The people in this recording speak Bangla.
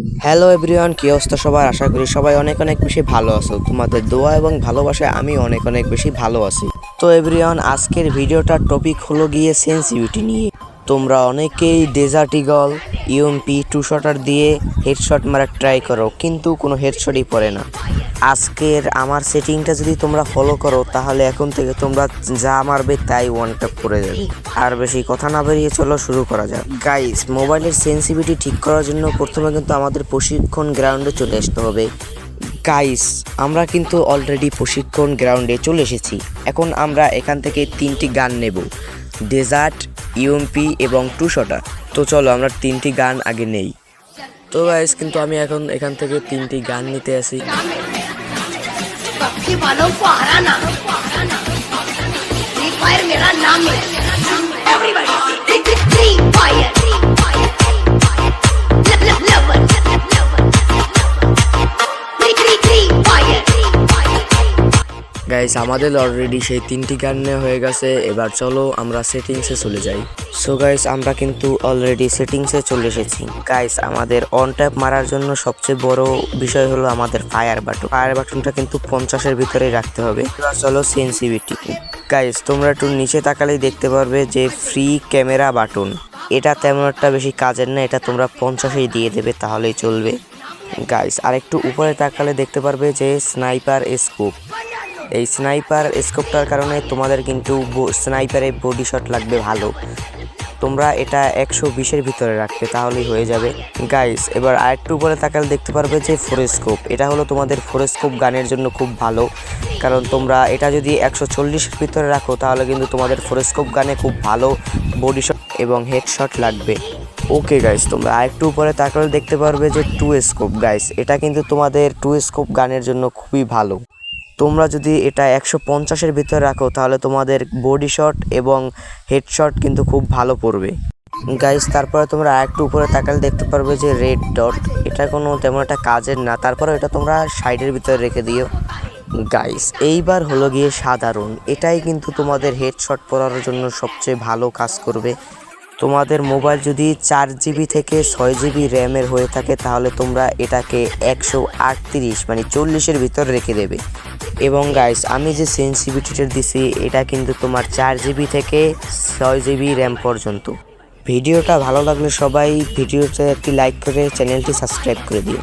হ্যালো এভরিওয়ান, কি অবস্থা সবার? আশা করি সবাই অনেক অনেক বেশি ভালো আছো। তোমাদের দোয়া এবং ভালোবাসায় আমি অনেক অনেক বেশি ভালো আছি। তো এভরিওয়ান, আজকের ভিডিওটার টপিক হলো গিয়ে সেন্সিটিভিটি নিয়ে। তোমরা অনেকেই desert eagle UMP two shotter দিয়ে হেডশট মারার ট্রাই করো, কিন্তু কোনো হেডশটই পড়ে না। আজকের আমার সেটিংটা যদি তোমরা ফলো করো তাহলে এখন থেকে তোমরা যা মারবে তাই ওয়ান ট্যাপ করে যাবে। আর বেশি কথা না বেরিয়ে চলো শুরু করা যাক। গাইস, মোবাইলের সেন্সিটিভিটি ঠিক করার জন্য প্রথমে কিন্তু আমাদের প্রশিক্ষণ গ্রাউন্ডে চলে আসতে হবে। গাইস, আমরা কিন্তু অলরেডি প্রশিক্ষণ গ্রাউন্ডে চলে এসেছি। এখন আমরা এখান থেকে 3টি গান নেব, ডেজার্ট, ইউএমপি এবং টু শটার। তো চলো আমরা 3টি গান আগে নেই। তো গাইস, কিন্তু আমি এখন এখান থেকে 3টি গান নিতে আসি। গাইস, আমাদের অলরেডি সেই 3টি গান নেওয়া হয়ে গেছে। এবার চলো আমরা সেটিংসে চলে যাই। সো গাইস, আমরা কিন্তু অলরেডি সেটিংসে চলে এসেছি। গাইস, আমাদের অন ট্যাপ মারার জন্য সবচেয়ে বড় বিষয় হলো আমাদের ফায়ার বাটনটা কিন্তু 50-এর ভিতরেই রাখতে হবে। এবার চলো সেন্সিটিভিটি। গাইস, তোমরা একটু নিচে তাকালেই দেখতে পারবে যে ফ্রি ক্যামেরা বাটন। এটা তেমন একটা বেশি কাজের না, এটা তোমরা 50-এই দিয়ে দেবে তাহলেই চলবে। গাইস, আর একটু উপরে তাকালে দেখতে পারবে যে স্নাইপার স্কোপ। এই স্নাইপার স্কোপটার কারণে তোমাদের কিন্তু স্নাইপারে বডি শট লাগবে ভালো। তোমরা এটা 120-এর ভিতরে রাখবে তাহলেই হয়ে যাবে। গাইস, এবার আরেকটু উপরে তাকালে দেখতে পারবে যে ফোরস্কোপ। এটা হলো তোমাদের ফোরস্কোপ গানের জন্য খুব ভালো, কারণ তোমরা এটা যদি 140-এর ভিতরে রাখো তাহলে কিন্তু তোমাদের ফোরস্কোপ গানে খুব ভালো বডি শট এবং হেডশট লাগবে। ওকে গাইস, তোমরা আরেকটু উপরে তাকালে দেখতে পারবে যে টু স্কোপ। গাইস, এটা কিন্তু তোমাদের টু স্কোপ গানের জন্য খুবই ভালো। তোমরা যদি এটা 150-এর ভিতরে রাখো তাহলে তোমাদের বডি শট এবং হেডশট কিন্তু খুব ভালো পড়বে। গাইস, তারপরে তোমরা আরেকটু উপরে তাকালে দেখতে পারবে যে রেড ডট। এটা কোনো তেমন একটা কাজের না, তারপরে এটা তোমরা সাইডের ভিতরে রেখে দিও। গাইস, এইবার হলো গিয়ে সাধারণ। এটাই কিন্তু তোমাদের হেডশট পড়ার জন্য সবচেয়ে ভালো কাজ করবে। তোমাদের মোবাইল যদি 4GB থেকে 6GB র্যামের হয়ে থাকে তাহলে তোমরা এটাকে 138 মানে 40-এর ভিতরে রেখে দেবে। এবং গাইস, আমি যে সেন্সিটিভিটিটা দিছি এটা কিন্তু তোমার 4GB থেকে 6GB র্যাম পর্যন্ত। ভিডিওটা ভালো লাগলে সবাই ভিডিওতে একটি লাইক করে চ্যানেলটি সাবস্ক্রাইব করে দিও।